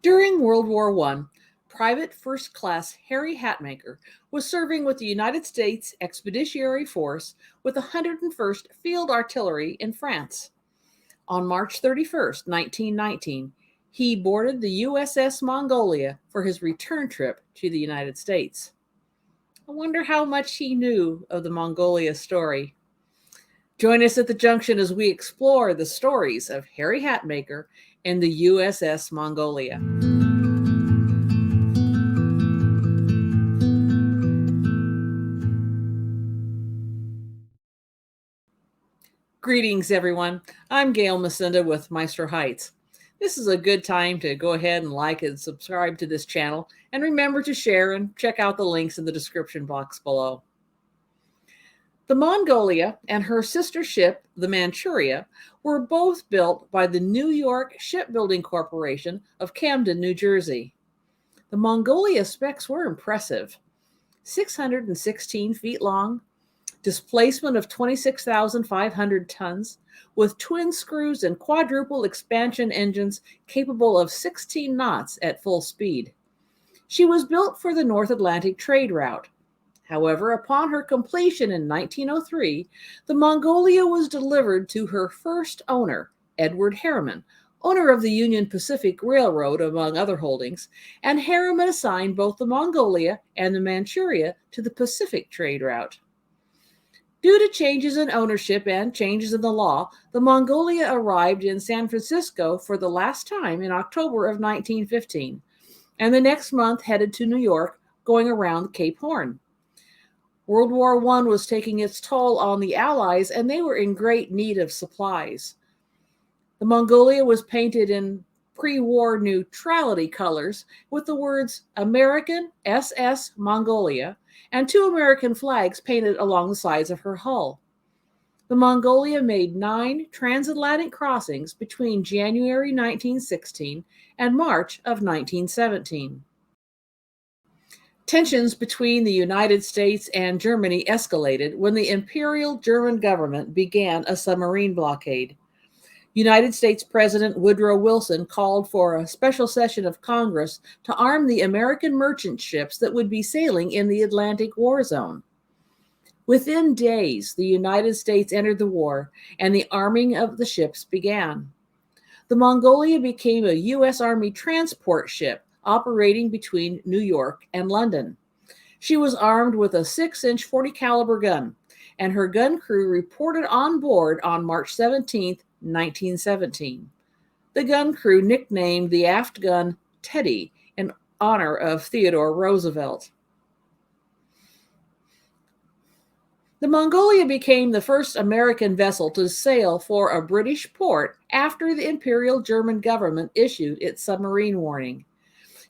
During World War I, Private First Class Harry Hatmaker was serving with the United States Expeditionary Force with the 101st Field Artillery in France. On March 31st, 1919, he boarded the USS Mongolia for his return trip to the United States. I wonder how much he knew of the Mongolia story. Join us at the Junction as we explore the stories of Harry Hatmaker and the USS Mongolia. Greetings, everyone. I'm Gail Macinda with Meister Heights. This is a good time to go ahead and like and subscribe to this channel, and remember to share and check out the links in the description box below. The Mongolia and her sister ship, the Manchuria, were both built by the New York Shipbuilding Corporation of Camden, New Jersey. The Mongolia specs were impressive. 616 feet long, displacement of 26,500 tons, with twin screws and quadruple expansion engines capable of 16 knots at full speed. She was built for the North Atlantic trade route. However, upon her completion in 1903, the Mongolia was delivered to her first owner, Edward Harriman, owner of the Union Pacific Railroad, among other holdings, and Harriman assigned both the Mongolia and the Manchuria to the Pacific trade route. Due to changes in ownership and changes in the law, the Mongolia arrived in San Francisco for the last time in October of 1915, and the next month headed to New York, going around Cape Horn. World War I was taking its toll on the Allies, and they were in great need of supplies. The Mongolia was painted in pre-war neutrality colors with the words American SS Mongolia and 2 American flags painted along the sides of her hull. The Mongolia made 9 transatlantic crossings between January 1916 and March of 1917. Tensions between the United States and Germany escalated when the Imperial German government began a submarine blockade. United States President Woodrow Wilson called for a special session of Congress to arm the American merchant ships that would be sailing in the Atlantic war zone. Within days, the United States entered the war, and the arming of the ships began. The Mongolia became a U.S. Army transport ship operating between New York and London. She was armed with a 6-inch 40 caliber gun, and her gun crew reported on board on March 17, 1917. The gun crew nicknamed the aft gun Teddy in honor of Theodore Roosevelt. The Mongolia became the first American vessel to sail for a British port after the Imperial German government issued its submarine warning.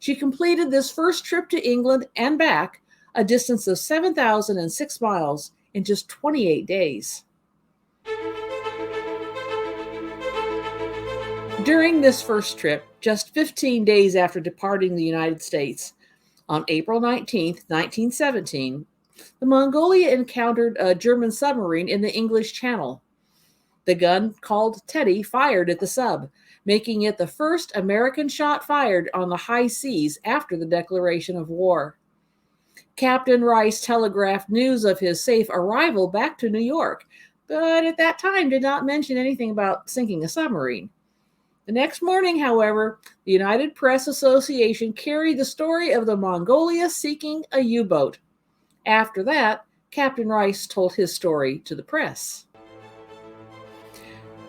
She completed this first trip to England and back, a distance of 7,006 miles, in just 28 days. During this first trip, just 15 days after departing the United States, on April 19, 1917, the Mongolia encountered a German submarine in the English Channel. The gun, called Teddy, fired at the sub, making it the first American shot fired on the high seas after the declaration of war. Captain Rice telegraphed news of his safe arrival back to New York, but at that time did not mention anything about sinking a submarine. The next morning, however, the United Press Association carried the story of the Mongolia seeking a U-boat. After that, Captain Rice told his story to the press.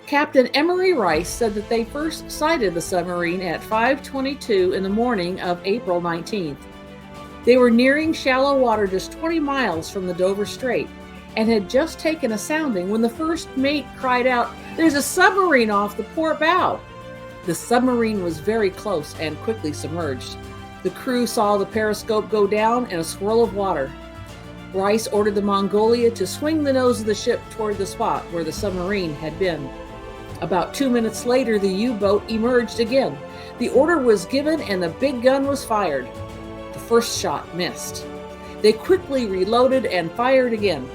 Captain Emery Rice said that they first sighted the submarine at 5:22 in the morning of April 19th. They were nearing shallow water just 20 miles from the Dover Strait and had just taken a sounding when the first mate cried out, "There's a submarine off the port bow." The submarine was very close and quickly submerged. The crew saw the periscope go down in a swirl of water. Rice ordered the Mongolia to swing the nose of the ship toward the spot where the submarine had been. About 2 minutes later, the U-boat emerged again. The order was given and the big gun was fired. The first shot missed. They quickly reloaded and fired again.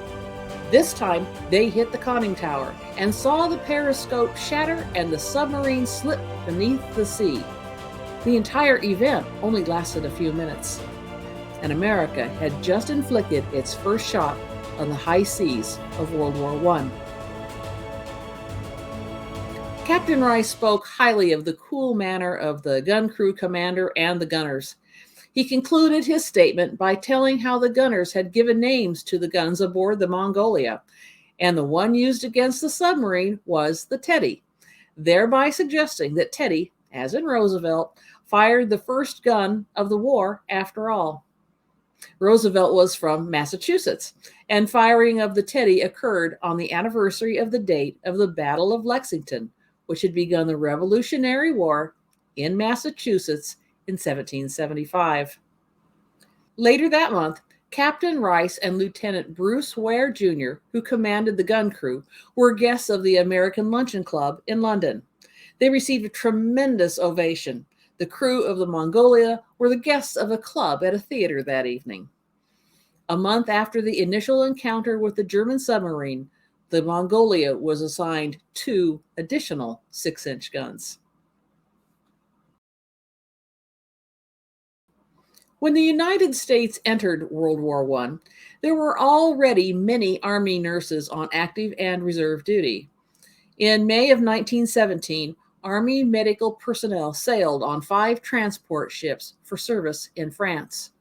This time, they hit the conning tower and saw the periscope shatter and the submarine slip beneath the sea. The entire event only lasted a few minutes, and America had just inflicted its first shot on the high seas of World War I. Captain Rice spoke highly of the cool manner of the gun crew commander and the gunners. He concluded his statement by telling how the gunners had given names to the guns aboard the Mongolia, and the one used against the submarine was the Teddy, thereby suggesting that Teddy, as in Roosevelt, fired the first gun of the war after all. Roosevelt was from Massachusetts, and firing of the Teddy occurred on the anniversary of the date of the Battle of Lexington, which had begun the Revolutionary War in Massachusetts in 1775. Later that month, Captain Rice and Lieutenant Bruce Ware, Jr., who commanded the gun crew, were guests of the American Luncheon Club in London. They received a tremendous ovation. The crew of the Mongolia were the guests of a club at a theater that evening. A month after the initial encounter with the German submarine, the Mongolia was assigned 2 additional 6-inch guns. When the United States entered World War I, there were already many Army nurses on active and reserve duty. In May of 1917, Army medical personnel sailed on 5 transport ships for service in France.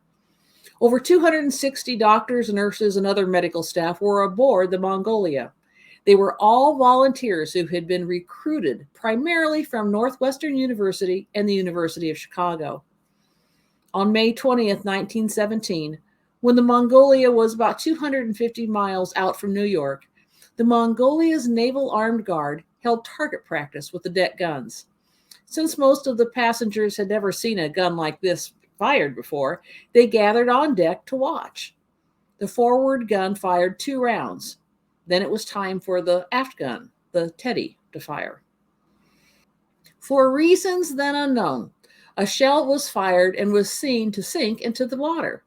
Over 260 doctors, nurses, and other medical staff were aboard the Mongolia. They were all volunteers who had been recruited primarily from Northwestern University and the University of Chicago. On May 20th, 1917, when the Mongolia was about 250 miles out from New York, the Mongolia's Naval Armed Guard held target practice with the deck guns. Since most of the passengers had never seen a gun like this fired before, they gathered on deck to watch. The forward gun fired 2 rounds. Then it was time for the aft gun, the Teddy, to fire. For reasons then unknown, a shell was fired and was seen to sink into the water.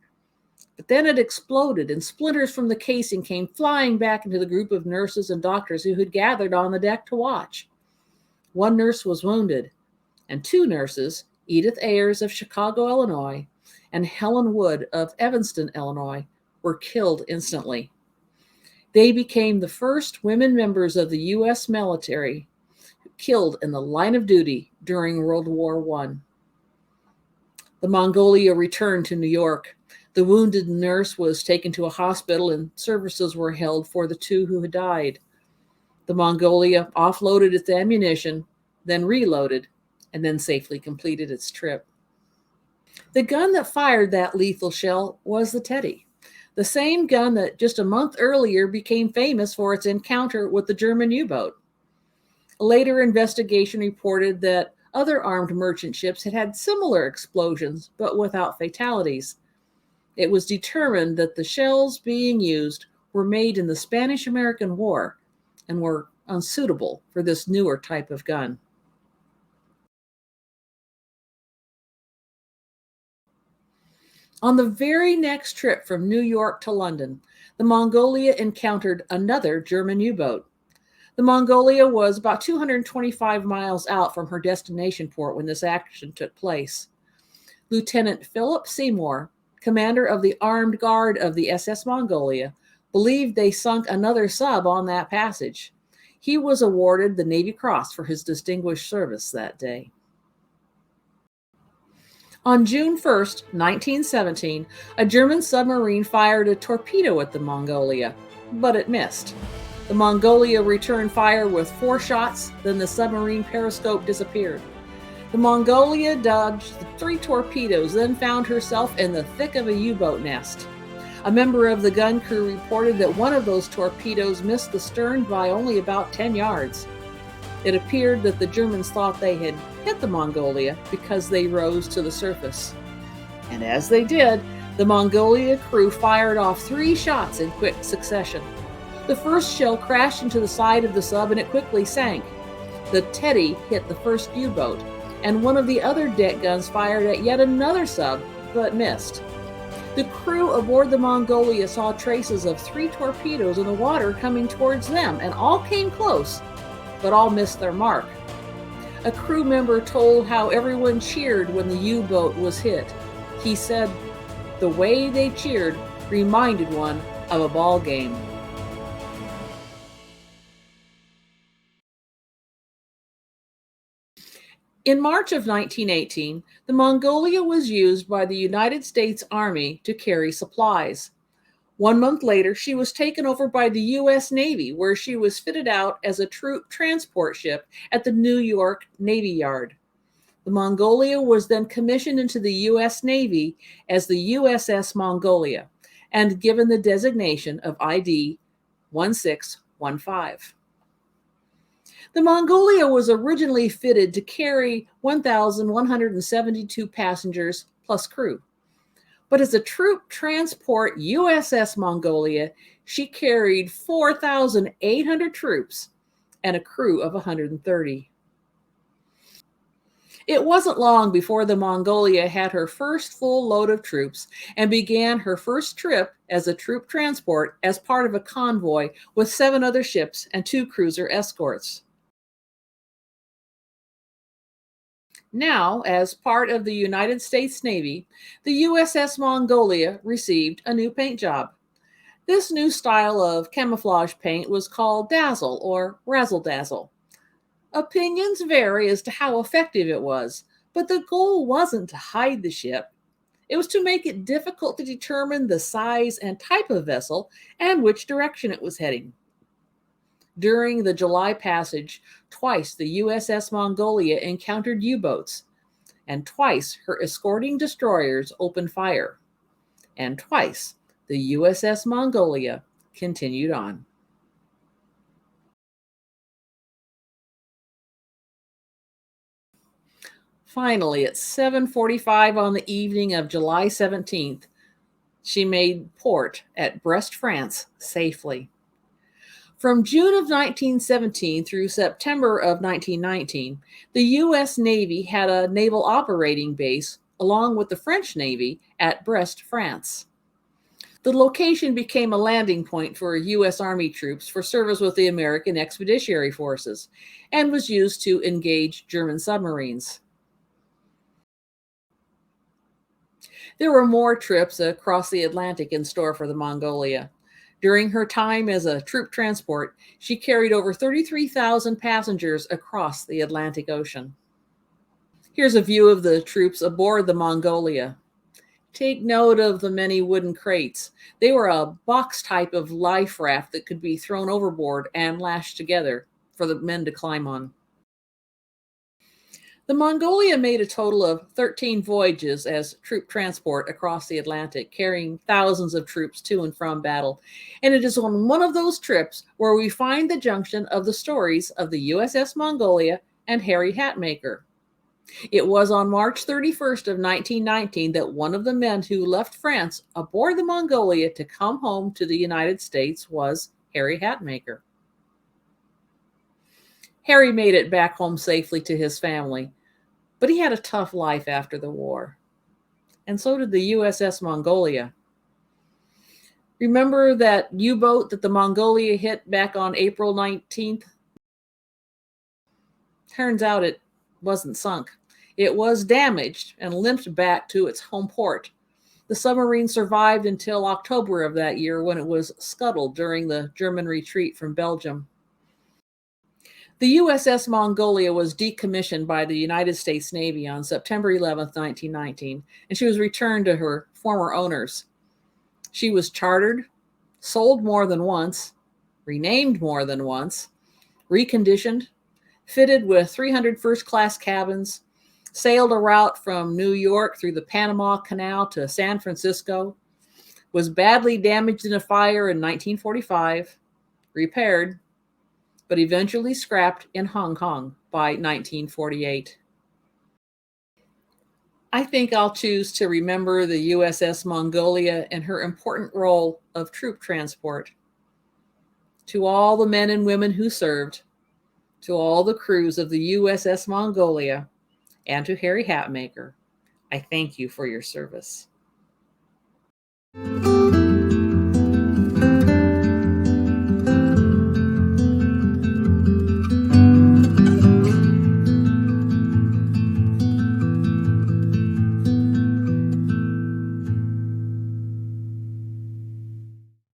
But then it exploded, and splinters from the casing came flying back into the group of nurses and doctors who had gathered on the deck to watch. 1 nurse was wounded, and 2 nurses, Edith Ayers of Chicago, Illinois, and Helen Wood of Evanston, Illinois, were killed instantly. They became the first women members of the U.S. military killed in the line of duty during World War I. The Mongolia returned to New York. The wounded nurse was taken to a hospital, and services were held for the 2 who had died. The Mongolia offloaded its ammunition, then reloaded, and then safely completed its trip. The gun that fired that lethal shell was the Teddy, the same gun that just a month earlier became famous for its encounter with the German U-boat. A later investigation reported that other armed merchant ships had had similar explosions, but without fatalities. It was determined that the shells being used were made in the Spanish-American War and were unsuitable for this newer type of gun. On the very next trip from New York to London, the Mongolia encountered another German U-boat. The Mongolia was about 225 miles out from her destination port when this action took place. Lieutenant Philip Seymour, commander of the armed guard of the SS Mongolia, believed they sunk another sub on that passage. He was awarded the Navy Cross for his distinguished service that day. On June 1st, 1917, a German submarine fired a torpedo at the Mongolia, but it missed. The Mongolia returned fire with 4 shots, then the submarine periscope disappeared. The Mongolia dodged 3 torpedoes, then found herself in the thick of a U-boat nest. A member of the gun crew reported that one of those torpedoes missed the stern by only about 10 yards. It appeared that the Germans thought they had hit the Mongolia because they rose to the surface. And as they did, the Mongolia crew fired off 3 shots in quick succession. The first shell crashed into the side of the sub and it quickly sank. The Teddy hit the first U-boat, and one of the other deck guns fired at yet another sub, but missed. The crew aboard the Mongolia saw traces of 3 torpedoes in the water coming towards them, and all came close, but all missed their mark. A crew member told how everyone cheered when the U-boat was hit. He said, "The way they cheered reminded one of a ball game." In March of 1918, the Mongolia was used by the United States Army to carry supplies. 1 month later, she was taken over by the U.S. Navy, where she was fitted out as a troop transport ship at the New York Navy Yard. The Mongolia was then commissioned into the U.S. Navy as the USS Mongolia and given the designation of ID 1615. The Mongolia was originally fitted to carry 1,172 passengers plus crew. But as a troop transport USS Mongolia, she carried 4,800 troops and a crew of 130. It wasn't long before the Mongolia had her first full load of troops and began her first trip as a troop transport as part of a convoy with 7 other ships and 2 cruiser escorts. Now, as part of the United States Navy, the USS Mongolia received a new paint job. This new style of camouflage paint was called dazzle or razzle dazzle. Opinions vary as to how effective it was, but the goal wasn't to hide the ship. It was to make it difficult to determine the size and type of vessel and which direction it was heading. During the July passage, twice the USS Mongolia encountered U-boats, and twice her escorting destroyers opened fire, and twice the USS Mongolia continued on. Finally, at 7:45 on the evening of July 17th, she made port at Brest, France, safely. From June of 1917 through September of 1919, the U.S. Navy had a naval operating base along with the French Navy at Brest, France. The location became a landing point for U.S. Army troops for service with the American Expeditionary Forces and was used to engage German submarines. There were more trips across the Atlantic in store for the Mongolia. During her time as a troop transport, she carried over 33,000 passengers across the Atlantic Ocean. Here's a view of the troops aboard the Mongolia. Take note of the many wooden crates. They were a box type of life raft that could be thrown overboard and lashed together for the men to climb on. The Mongolia made a total of 13 voyages as troop transport across the Atlantic, carrying thousands of troops to and from battle. And it is on one of those trips where we find the junction of the stories of the USS Mongolia and Harry Hatmaker. It was on March 31st of 1919 that one of the men who left France aboard the Mongolia to come home to the United States was Harry Hatmaker. Harry made it back home safely to his family, but he had a tough life after the war. And so did the USS Mongolia. Remember that U-boat that the Mongolia hit back on April 19th? Turns out it wasn't sunk. It was damaged and limped back to its home port. The submarine survived until October of that year when it was scuttled during the German retreat from Belgium. The USS Mongolia was decommissioned by the United States Navy on September 11, 1919, and she was returned to her former owners. She was chartered, sold more than once, renamed more than once, reconditioned, fitted with 300 first-class cabins, sailed a route from New York through the Panama Canal to San Francisco, was badly damaged in a fire in 1945, repaired, but eventually scrapped in Hong Kong by 1948. I think I'll choose to remember the USS Mongolia and her important role of troop transport. To all the men and women who served, to all the crews of the USS Mongolia, and to Harry Hatmaker, I thank you for your service.